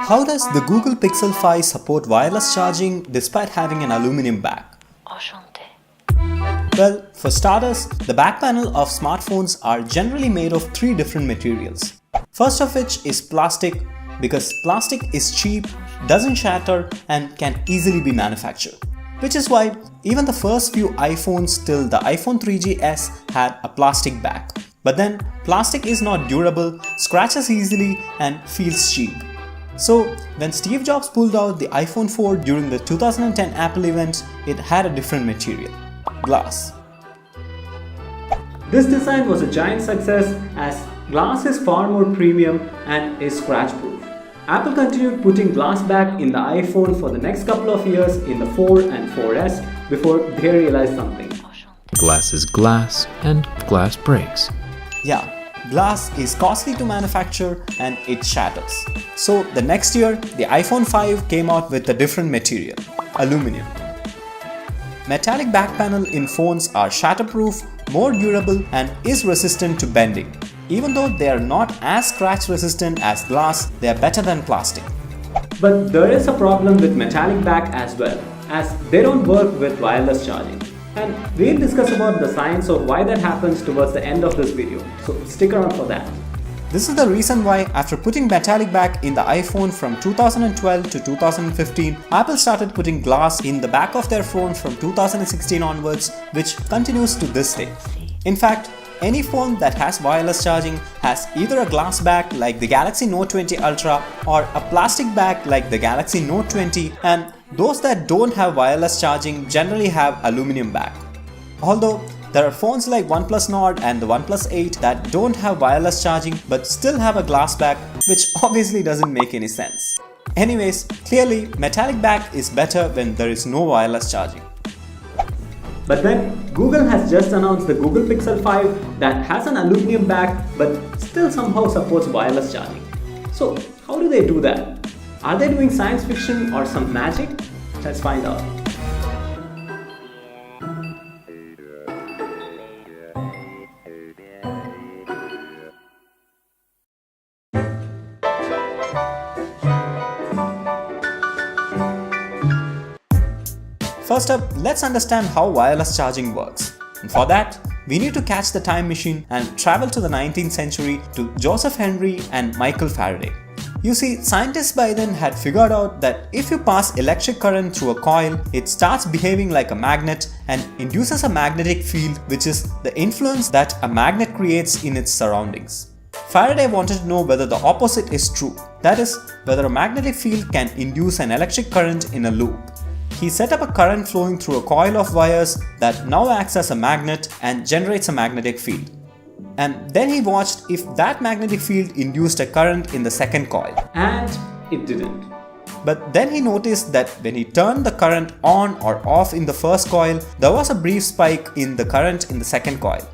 How does the Google Pixel 5 support wireless charging despite having an aluminum back? Well, for starters, the back panel of smartphones are generally made of three different materials. First of which is plastic, because plastic is cheap, doesn't shatter and can easily be manufactured. Which is why even the first few iPhones till the iPhone 3GS had a plastic back. But then plastic is not durable, scratches easily and feels cheap. So when Steve Jobs pulled out the iPhone 4 during the 2010 Apple event, it had a different material, glass. This design was a giant success as glass is far more premium and is scratch proof. Apple continued putting glass back in the iPhone for the next couple of years in the 4 and 4S before they realized something. Glass is glass and glass breaks. Yeah. Glass is costly to manufacture and it shatters. So the next year, the iPhone 5 came out with a different material, aluminum. Metallic back panel in phones are shatterproof, more durable and is resistant to bending. Even though they are not as scratch resistant as glass, they are better than plastic. But there is a problem with metallic back as well, as they don't work with wireless charging. And we'll discuss about the science of why that happens towards the end of this video, so stick around for that. This is the reason why after putting metallic back in the iPhone from 2012 to 2015, Apple started putting glass in the back of their phones from 2016 onwards, which continues to this day. In fact, any phone that has wireless charging has either a glass back like the Galaxy Note 20 Ultra or a plastic back like the Galaxy Note 20, and those that don't have wireless charging generally have aluminum back. Although there are phones like OnePlus Nord and the OnePlus 8 that don't have wireless charging but still have a glass back, which obviously doesn't make any sense. Anyways, clearly metallic back is better when there is no wireless charging. But then Google has just announced the Google Pixel 5 that has an aluminum back but still somehow supports wireless charging. So how do they do that? Are they doing science fiction or some magic? Let's find out. First up, let's understand how wireless charging works. And for that, we need to catch the time machine and travel to the 19th century to Joseph Henry and Michael Faraday. You see, scientists by then had figured out that if you pass electric current through a coil, it starts behaving like a magnet and induces a magnetic field, which is the influence that a magnet creates in its surroundings. Faraday wanted to know whether the opposite is true, that is, whether a magnetic field can induce an electric current in a loop. He set up a current flowing through a coil of wires that now acts as a magnet and generates a magnetic field. And then he watched if that magnetic field induced a current in the second coil. And it didn't. But then he noticed that when he turned the current on or off in the first coil, there was a brief spike in the current in the second coil.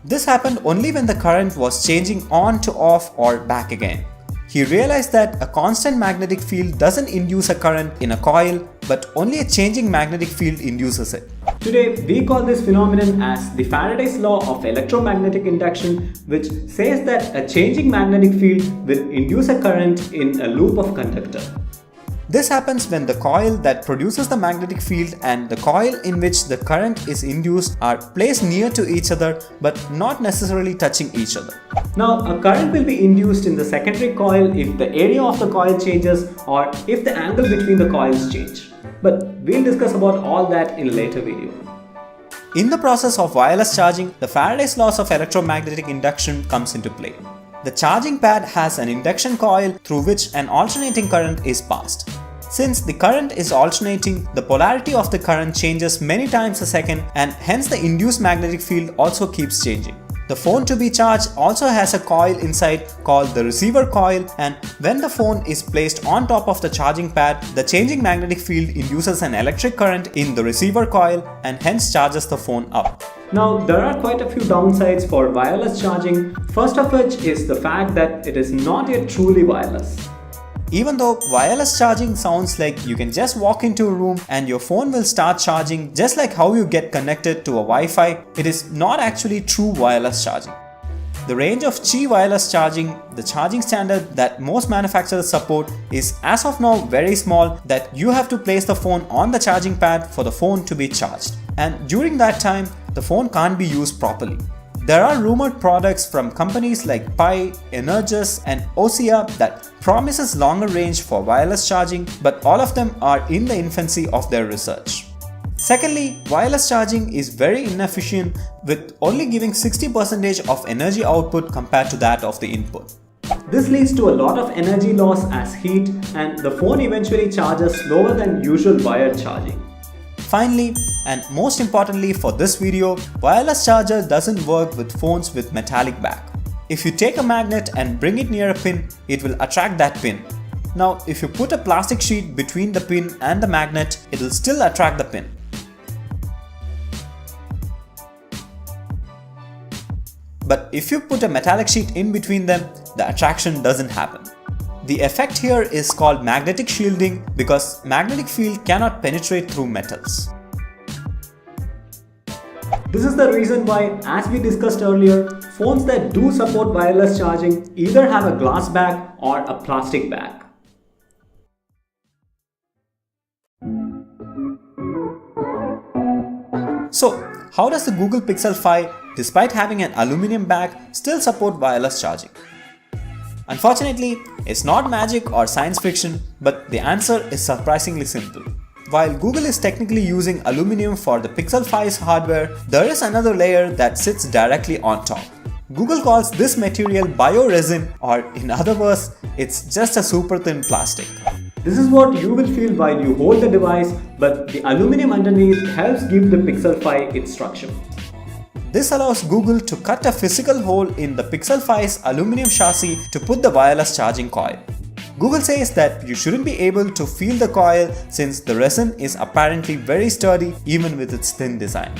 This happened only when the current was changing on to off or back again. He realized that a constant magnetic field doesn't induce a current in a coil, but only a changing magnetic field induces it. Today, we call this phenomenon as the Faraday's law of electromagnetic induction, which says that a changing magnetic field will induce a current in a loop of conductor. This happens when the coil that produces the magnetic field and the coil in which the current is induced are placed near to each other but not necessarily touching each other. Now, a current will be induced in the secondary coil if the area of the coil changes or if the angle between the coils change. But we'll discuss about all that in a later video. In the process of wireless charging, the Faraday's laws of electromagnetic induction comes into play. The charging pad has an induction coil through which an alternating current is passed. Since the current is alternating, the polarity of the current changes many times a second and hence the induced magnetic field also keeps changing. The phone to be charged also has a coil inside called the receiver coil, and when the phone is placed on top of the charging pad, the changing magnetic field induces an electric current in the receiver coil and hence charges the phone up. Now, there are quite a few downsides for wireless charging, first of which is the fact that it is not yet truly wireless. Even though wireless charging sounds like you can just walk into a room and your phone will start charging just like how you get connected to a Wi-Fi, it is not actually true wireless charging. The range of Qi wireless charging, the charging standard that most manufacturers support, is as of now very small that you have to place the phone on the charging pad for the phone to be charged. And during that time, the phone can't be used properly. There are rumored products from companies like Pi, Energis and Osea that promises longer range for wireless charging, but all of them are in the infancy of their research. Secondly, wireless charging is very inefficient with only giving 60% of energy output compared to that of the input. This leads to a lot of energy loss as heat, and the phone eventually charges slower than usual wired charging. Finally, and most importantly for this video, wireless charger doesn't work with phones with metallic back. If you take a magnet and bring it near a pin, it will attract that pin. Now, if you put a plastic sheet between the pin and the magnet, it will still attract the pin. But if you put a metallic sheet in between them, the attraction doesn't happen. The effect here is called magnetic shielding because magnetic field cannot penetrate through metals. This is the reason why, as we discussed earlier, phones that do support wireless charging either have a glass back or a plastic back. So, how does the Google Pixel 5, despite having an aluminium back, still support wireless charging? Unfortunately, it's not magic or science fiction, but the answer is surprisingly simple. While Google is technically using aluminium for the Pixel 5's hardware, there is another layer that sits directly on top. Google calls this material bioresin, or in other words, it's just a super thin plastic. This is what you will feel while you hold the device, but the aluminium underneath helps give the Pixel 5 its structure. This allows Google to cut a physical hole in the Pixel 5's aluminum chassis to put the wireless charging coil. Google says that you shouldn't be able to feel the coil since the resin is apparently very sturdy even with its thin design.